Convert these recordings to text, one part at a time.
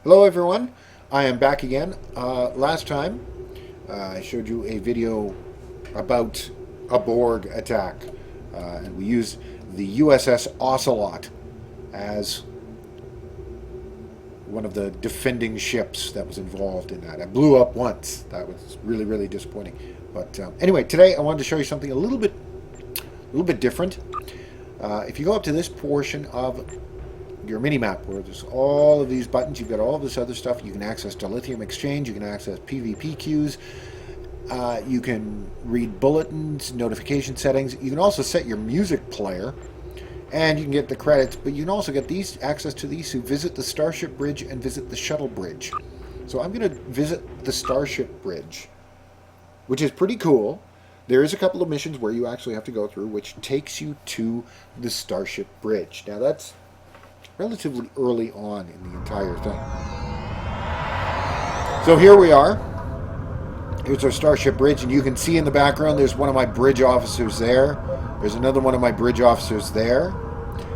Hello everyone, I am back again. Last time I showed you a video about a Borg attack, and we used the U.S.S. Ocelot as one of the defending ships that was involved in that. It blew up once. That was really, really disappointing. But anyway, today I wanted to show you something a little bit different. If you go up to this portion of your mini-map where there's all of these buttons, you've got all this other stuff. You can access dilithium exchange, you can access PvP queues, you can read bulletins, notification settings. You can also set your music player, and you can get the credits, but you can also get access to these to visit the Starship Bridge and visit the Shuttle Bridge. So I'm going to visit the Starship Bridge, which is pretty cool. There is a couple of missions where you actually have to go through, which takes you to the Starship Bridge. Now that's relatively early on in the entire thing. So here we are. Here's our Starship Bridge, and you can see in the background there's one of my bridge officers there. There's another one of my bridge officers there.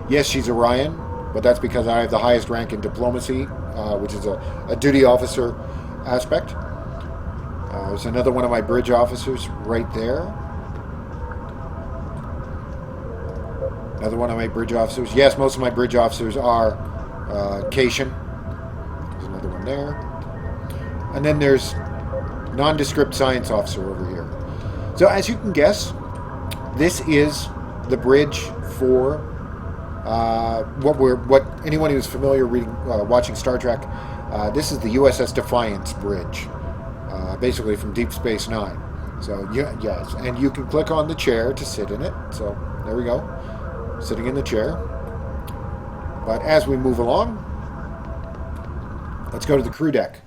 Yes, she's Orion, but that's because I have the highest rank in diplomacy, which is a duty officer aspect. There's another one of my bridge officers right there. Another one of my bridge officers. Yes, most of my bridge officers are Cation. There's another one there. And then there's nondescript science officer over here. So as you can guess, this is the bridge for what anyone who's familiar watching Star Trek. This is the U.S.S. Defiant bridge, basically from Deep Space Nine. So yes, and you can click on the chair to sit in it. So there we go. Sitting in the chair. But as we move along, let's go to the crew deck.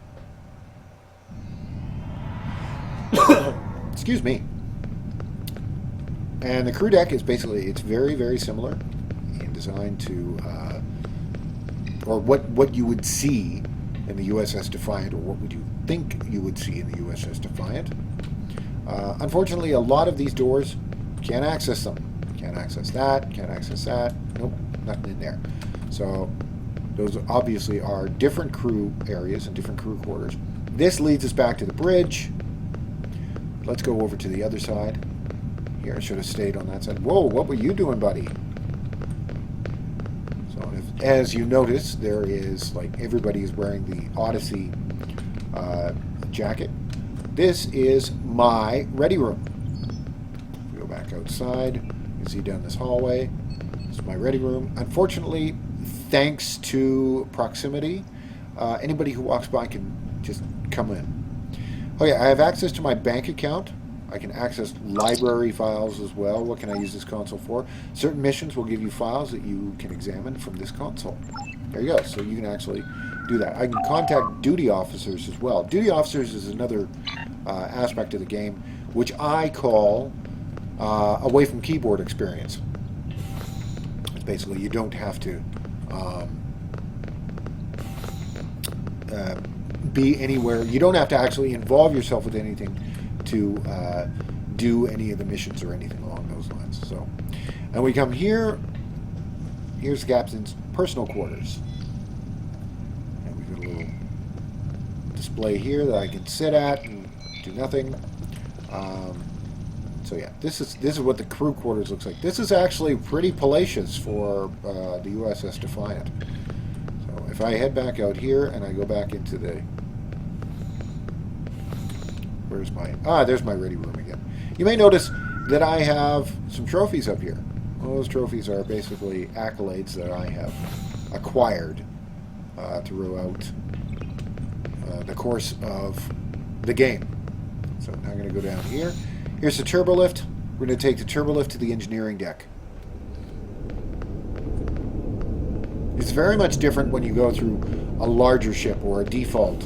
Excuse me. And the crew deck is basically, it's very, very similar in design to, or what you would see in the U.S.S. Defiant, or what would you think you would see in the U.S.S. Defiant. Unfortunately, a lot of these doors can't access them. Can't access that, can't access that. Nope, nothing in there. So those obviously are different crew areas and different crew quarters. This leads us back to the bridge. Let's go over to the other side. Here, I should have stayed on that side. Whoa, what were you doing, buddy? So as you notice, there is, like, everybody is wearing the Odyssey jacket. This is my ready room. We go back outside. You see down this hallway. This is my ready room. Unfortunately, thanks to proximity, anybody who walks by can just come in. Okay, I have access to my bank account. I can access library files as well. What can I use this console for? Certain missions will give you files that you can examine from this console. There you go. So you can actually do that. I can contact duty officers as well. Duty officers is another aspect of the game, which I call away from keyboard experience. It's basically, you don't have to be anywhere. You don't have to actually involve yourself with anything to do any of the missions or anything along those lines. So, and we come here. Here's the captain's personal quarters, and we've got a little display here that I can sit at and do nothing. So yeah, this is what the crew quarters looks like. This is actually pretty palatial for the U.S.S. Defiant. So if I head back out here and I go back into the, where's my, there's my ready room again. You may notice that I have some trophies up here. Well, those trophies are basically accolades that I have acquired throughout the course of the game. So now I'm going to go down here. Here's the turbolift. We're going to take the turbolift to the engineering deck. It's very much different when you go through a larger ship or a default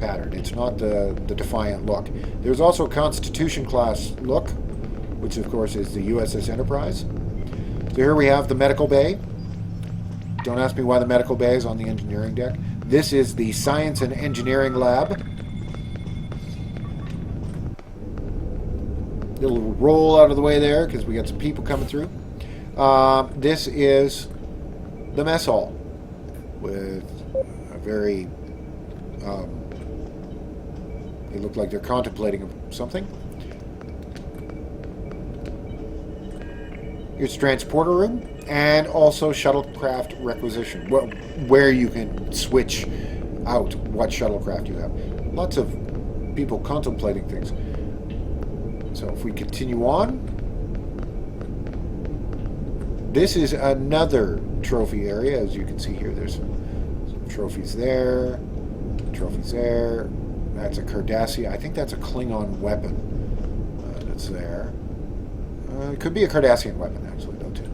pattern. It's not the Defiant look. There's also a Constitution class look, which of course is the U.S.S. Enterprise. So here we have the medical bay. Don't ask me why the medical bay is on the engineering deck. This is the Science and Engineering Lab. Little roll out of the way there because we got some people coming through. This is the mess hall with a very They look like they're contemplating something. Here's transporter room and also shuttlecraft requisition, where you can switch out what shuttlecraft you have. Lots of people contemplating things. So if we continue on, this is another trophy area. As you can see here, there's some trophies there, trophies there. That's a Cardassia. I think that's a Klingon weapon that's there. It could be a Cardassian weapon, actually, though, too.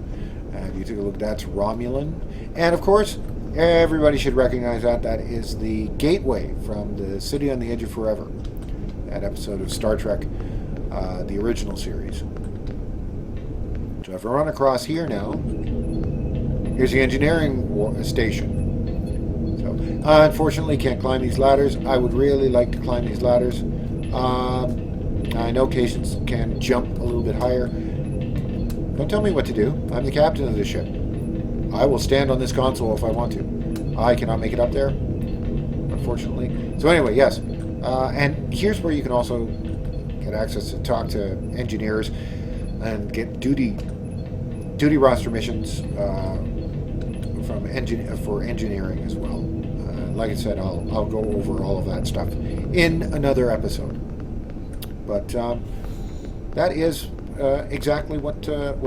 And you take a look, that's Romulan. And, of course, everybody should recognize that. That is the gateway from the City on the Edge of Forever. That episode of Star Trek, the original series. So if I run across here now, here's the engineering station. So, unfortunately, can't climb these ladders. I would really like to climb these ladders. I know Cations can jump a little bit higher. Don't tell me what to do. I'm the captain of this ship. I will stand on this console if I want to. I cannot make it up there, unfortunately. So anyway, yes. And here's where you can also get access to talk to engineers and get duty roster missions for engineering as well. Like I said, I'll go over all of that stuff in another episode. But that is exactly what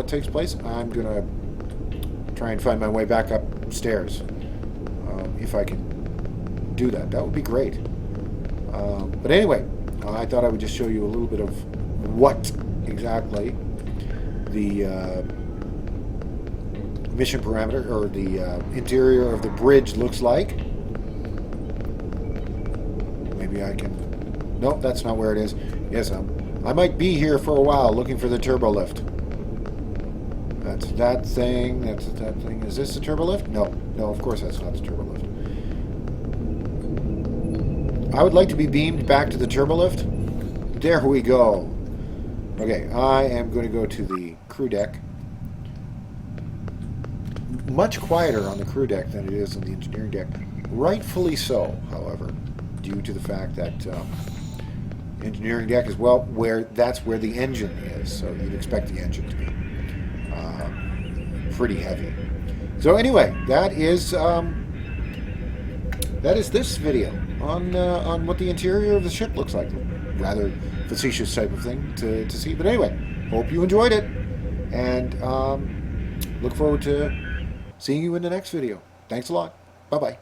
takes place. I'm gonna try and find my way back upstairs if I can do that. That would be great. But anyway, I thought I would just show you a little bit of what exactly the mission parameter or the interior of the bridge looks like. Maybe I can... Nope, that's not where it is. Yes, I might be here for a while looking for the turbo lift. That's that thing. That's that thing. Is this the turbo lift? No, of course that's not the turbo lift. I would like to be beamed back to the turbo lift. There we go. Okay, I am going to go to the crew deck. Much quieter on the crew deck than it is on the engineering deck. Rightfully so, however, due to the fact that engineering deck is, well, that's where the engine is, so you'd expect the engine to be pretty heavy. So anyway, that is this video on what the interior of the ship looks like. Rather facetious type of thing to see, but anyway, hope you enjoyed it, and look forward to seeing you in the next video. Thanks a lot. Bye bye.